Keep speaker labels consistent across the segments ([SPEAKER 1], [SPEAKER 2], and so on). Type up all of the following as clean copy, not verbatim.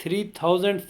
[SPEAKER 1] 3,000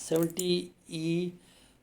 [SPEAKER 1] 70E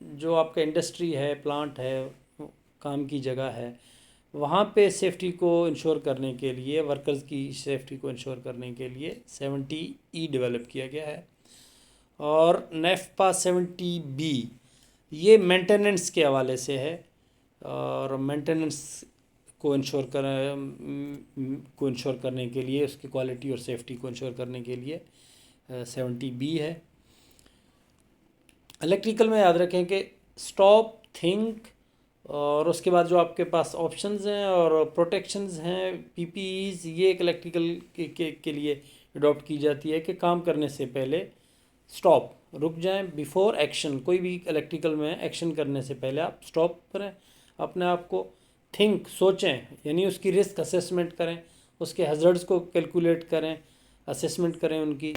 [SPEAKER 1] جو آپ کا انڈسٹری ہے، پلانٹ ہے، کام کی جگہ ہے، وہاں پہ سیفٹی کو انشور کرنے کے لیے، ورکرز کی سیفٹی کو انشور کرنے کے لیے 70E ڈیولپ کیا گیا ہے. اور نیفپا 70B یہ مینٹیننس کے حوالے سے ہے، اور مینٹیننس کو انشور کرنے کے لیے، اس کی کوالٹی اور سیفٹی کو انشور کرنے کے لیے 70B ہے. الیکٹریکل میں یاد رکھیں کہ اسٹاپ، تھنک، اور اس کے بعد جو آپ کے پاس آپشنز ہیں اور پروٹیکشنز ہیں، پی پی ایز، یہ ایک الیکٹریکل کے لیے اڈاپٹ کی جاتی ہے کہ کام کرنے سے پہلے اسٹاپ، رک جائیں، بیفور ایکشن. کوئی بھی الیکٹریکل میں ایکشن کرنے سے پہلے آپ اسٹاپ کریں اپنے آپ کو. تھنک، سوچیں، یعنی اس کی رسک اسیسمنٹ کریں، اس کے ہیزرڈز کو کیلکولیٹ کریں، اسیسمنٹ کریں ان کی.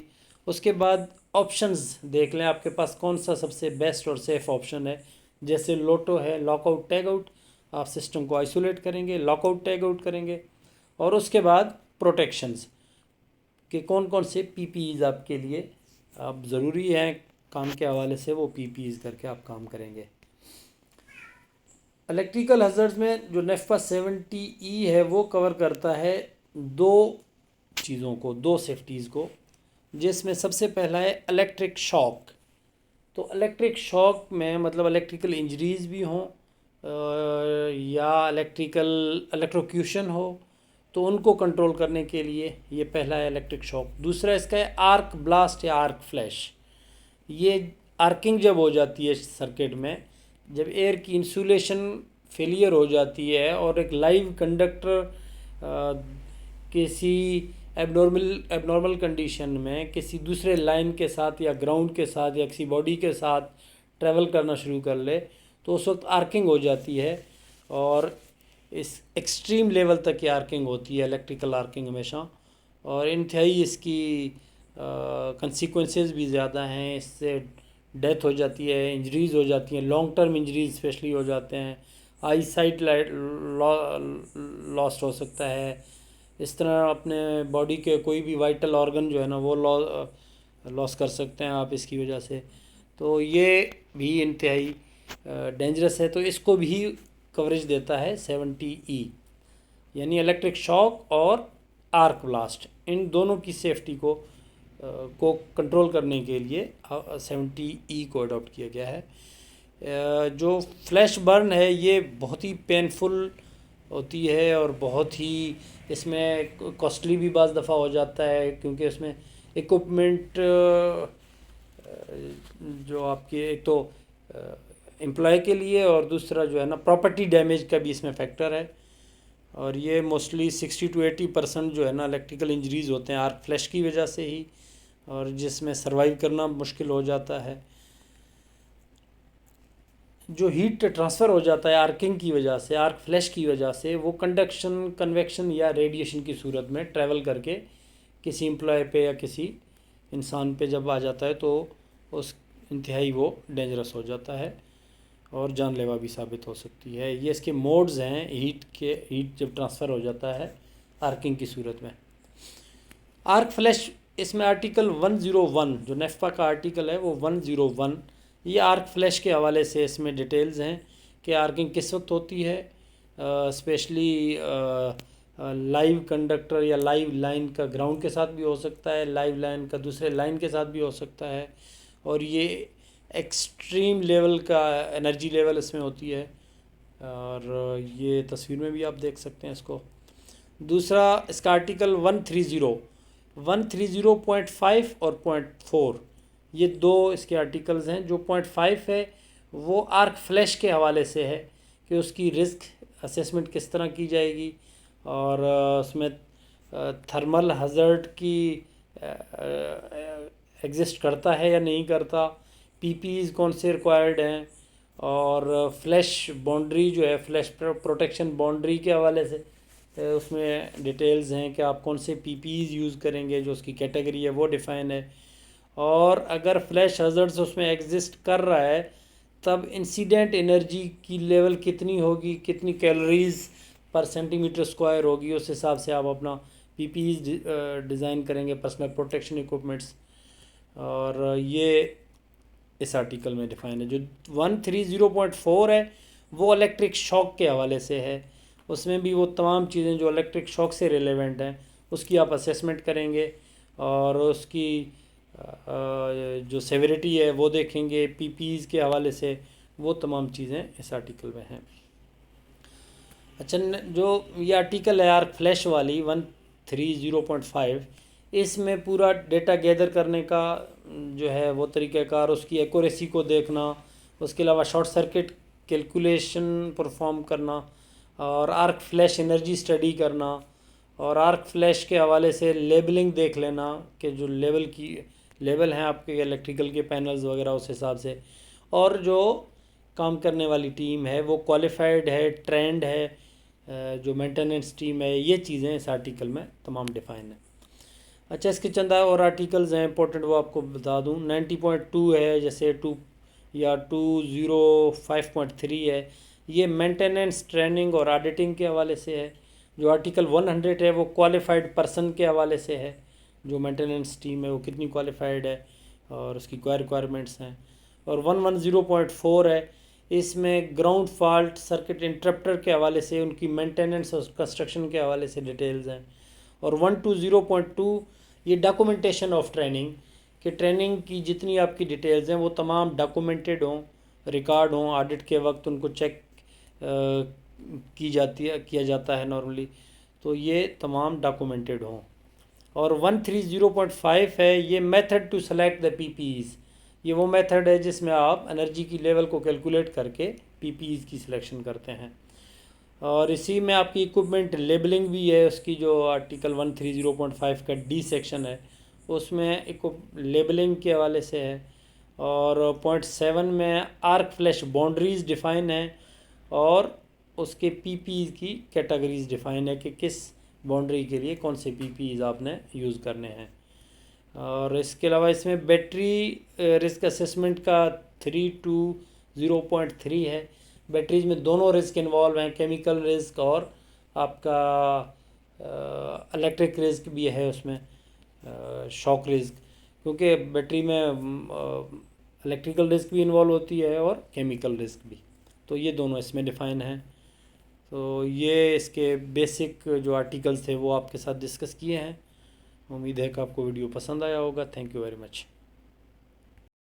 [SPEAKER 1] اس کے بعد آپشنز دیکھ لیں آپ کے پاس کون سا سب سے بیسٹ اور سیف آپشن ہے. جیسے لوٹو ہے، لاک آؤٹ ٹیگ آؤٹ، آپ سسٹم کو آئسولیٹ کریں گے، لاک آؤٹ ٹیگ آؤٹ کریں گے. اور اس کے بعد پروٹیکشنز کہ کون کون سے پی پی ایز آپ کے لیے اب ضروری ہیں کام کے حوالے سے، وہ پی پی ایز کر کے آپ کام کریں گے. الیکٹریکل ہیزرڈز میں جو نیفپا 70E ہے وہ کور کرتا ہے دو چیزوں کو، دو سیفٹیز کو، جس میں سب سے پہلا ہے الیکٹرک شاک. تو الیکٹرک شاک میں مطلب الیکٹریکل انجریز بھی ہوں یا الیکٹروکیوشن ہو، تو ان کو کنٹرول کرنے کے لیے یہ پہلا ہے الیکٹرک شاک. دوسرا اس کا ہے آرک بلاسٹ یا آرک فلیش. یہ آرکنگ جب ہو جاتی ہے سرکٹ میں، جب ایئر کی انسولیشن فیلئر ہو جاتی ہے اور ایک لائیو کنڈکٹر کسی ایب نارمل کنڈیشن میں کسی دوسرے لائن کے ساتھ یا گراؤنڈ کے ساتھ یا کسی باڈی کے ساتھ ٹریول کرنا شروع کر لے، تو اس وقت آرکنگ ہو جاتی ہے. اور اس ایکسٹریم لیول تک یہ آرکنگ ہوتی ہے، الیکٹریکل آرکنگ ہمیشہ، اور انتہائی اس کی کنسیکوینسز بھی زیادہ ہیں. اس سے ڈیتھ ہو جاتی ہے، انجریز ہو جاتی ہیں، لانگ ٹرم انجریز اسپیشلی ہو جاتے ہیں، آئی سائٹ لاسٹ ہو سکتا ہے. اس طرح اپنے باڈی کے کوئی بھی وائٹل آرگن جو ہے نا وہ لاس کر سکتے ہیں آپ اس کی وجہ سے. تو یہ بھی انتہائی ڈینجرس ہے. تو اس کو بھی کوریج دیتا ہے 70E، یعنی الیکٹرک شاک اور آرک بلاسٹ، ان دونوں کی سیفٹی کو کنٹرول کرنے کے لیے 70E کو اڈاپٹ کیا گیا ہے. جو فلیش برن ہے یہ بہت ہی پینفل ہوتی ہے اور بہت ہی اس میں کاسٹلی بھی بعض دفعہ ہو جاتا ہے، کیونکہ اس میں ایکوپمنٹ جو آپ کے ایک تو امپلائی کے لیے، اور دوسرا جو ہے نا پراپرٹی ڈیمیج کا بھی اس میں فیکٹر ہے. اور یہ موسٹلی 60 to 80% جو ہے نا الیکٹریکل انجریز ہوتے ہیں آرک فلیش کی وجہ سے ہی، اور جس میں سروائیو کرنا مشکل ہو جاتا ہے. جو ہیٹ ٹرانسفر ہو جاتا ہے آرکنگ کی وجہ سے، آرک فلیش کی وجہ سے، وہ کنڈکشن، کنویکشن یا ریڈیشن کی صورت میں ٹریول کر کے کسی امپلائی پہ یا کسی انسان پہ جب آ جاتا ہے تو اس انتہائی وہ ڈینجرس ہو جاتا ہے اور جان لیوا بھی ثابت ہو سکتی ہے. یہ اس کے موڈز ہیں ہیٹ جب ٹرانسفر ہو جاتا ہے آرکنگ کی صورت میں. آرک فلیش، اس میں آرٹیکل 101 جو نیفپا کا آرٹیکل ہے وہ 101، یہ آرک فلیش کے حوالے سے اس میں ڈیٹیلز ہیں کہ آرکنگ کس وقت ہوتی ہے، اسپیشلی لائیو کنڈکٹر یا لائیو لائن کا گراؤنڈ کے ساتھ بھی ہو سکتا ہے، لائیو لائن کا دوسرے لائن کے ساتھ بھی ہو سکتا ہے، اور یہ ایکسٹریم لیول کا انرجی لیول اس میں ہوتی ہے، اور یہ تصویر میں بھی آپ دیکھ سکتے ہیں اس کو. دوسرا اس کا آرٹیکل 130.5 اور 0.4، یہ دو اس کے آرٹیکلز ہیں. جو 0.5 ہے وہ آرک فلیش کے حوالے سے ہے کہ اس کی رسک اسیسمنٹ کس طرح کی جائے گی، اور اس میں تھرمل ہیزرڈ کی ایگزسٹ کرتا ہے یا نہیں کرتا، پی پی ایز کون سے ریکوائرڈ ہیں، اور فلیش باؤنڈری جو ہے، فلیش پروٹیکشن باؤنڈری کے حوالے سے اس میں ڈیٹیلز ہیں کہ آپ کون سے پی پی ایز یوز کریں گے، جو اس کی کیٹیگری ہے وہ ڈیفائن ہے. اور اگر فلیش ہیزرڈز اس میں ایگزسٹ کر رہا ہے تب انسیڈنٹ انرجی کی لیول کتنی ہوگی، کتنی کیلوریز پر سینٹی میٹر اسکوائر ہوگی، اس حساب سے آپ اپنا پی پی ایز ڈیزائن کریں گے، پرسنل پروٹیکشن ایکوپمنٹس. اور یہ اس آرٹیکل میں ڈیفائن ہے. جو 130.4 ہے وہ الیکٹرک شاک کے حوالے سے ہے. اس میں بھی وہ تمام چیزیں جو الیکٹرک شاک سے ریلیونٹ ہیں اس کی آپ اسیسمنٹ کریں گے اور اس کی جو سیوریٹی ہے وہ دیکھیں گے. پی پیز کے حوالے سے وہ تمام چیزیں اس آرٹیکل میں ہیں. اچھا جو یہ آرٹیکل ہے آرک فلیش والی 130.5 اس میں پورا ڈیٹا گیدر کرنے کا جو ہے وہ طریقہ کار, اس کی ایکوریسی کو دیکھنا, اس کے علاوہ شارٹ سرکٹ کیلکولیشن پرفارم کرنا اور آرک فلیش انرجی اسٹڈی کرنا اور آرک فلیش کے حوالے سے لیبلنگ دیکھ لینا کہ جو لیبل ہیں آپ کے الیکٹریکل کے پینلز وغیرہ اس حساب سے. اور جو کام کرنے والی ٹیم ہے وہ کوالیفائڈ ہے, ٹرینڈ ہے, جو مینٹیننس ٹیم ہے, یہ چیزیں اس آرٹیکل میں تمام ڈیفائن ہیں. اچھا اس کے چند اور آرٹیکلز ہیں امپورٹنٹ وہ آپ کو بتا دوں. 90.2 ہے جیسے 2 یا 205.3 ہے, یہ مینٹیننس ٹریننگ اور آڈیٹنگ کے حوالے سے ہے. جو آرٹیکل 100 ہے وہ کوالیفائڈ پرسن کے حوالے سے ہے, جو مینٹیننس ٹیم ہے وہ کتنی کوالیفائڈ ہے اور اس کی کیا ریکوائرمنٹس ہیں. اور 110.4 ہے, اس میں گراؤنڈ فالٹ سرکٹ انٹرپٹر کے حوالے سے ان کی مینٹیننس اور کنسٹرکشن کے حوالے سے ڈیٹیلز ہیں. اور 120.2 یہ ڈاکومنٹیشن آف ٹریننگ, کہ ٹریننگ کی جتنی آپ کی ڈیٹیلز ہیں وہ تمام ڈاکومنٹڈ ہوں, ریکارڈ ہوں, آڈٹ کے وقت ان کو چیک کیا جاتا ہے نارملی, تو یہ تمام ڈاکومنٹڈ ہوں. اور 130.5 ہے, یہ method to select the P Ps, یہ وہ میتھڈ ہے جس میں آپ انرجی کی لیول کو کیلکولیٹ کر کے پی پیز کی سلیکشن کرتے ہیں. اور اسی میں آپ کی اکوپمنٹ لیبلنگ بھی ہے, اس کی جو آرٹیکل 130.5 کا ڈی سیکشن ہے اس میں لیبلنگ کے حوالے سے ہے. اور 0.7 میں آرک فلیش باؤنڈریز ڈیفائن ہیں اور اس کے پی پیز کی کیٹیگریز ڈیفائن ہے کہ کس باؤنڈری کے لیے کون سے پی پیز آپ نے یوز کرنے ہیں. اور اس کے علاوہ اس میں بیٹری رسک اسسمنٹ کا 320.3 ہے. بیٹریز میں دونوں رسک انوالو ہیں, کیمیکل رسک اور آپ کا الیکٹرک رسک بھی ہے اس میں, شاک رسک, کیونکہ بیٹری میں الیکٹریکل رسک بھی انوالو ہوتی ہے اور کیمیکل رسک بھی, تو یہ دونوں اس میں ڈیفائن ہیں. تو یہ اس کے بیسک جو آرٹیکلز تھے وہ آپ کے ساتھ ڈسکس کیے ہیں. امید ہے کہ آپ کو ویڈیو پسند آیا ہوگا. Thank you very much.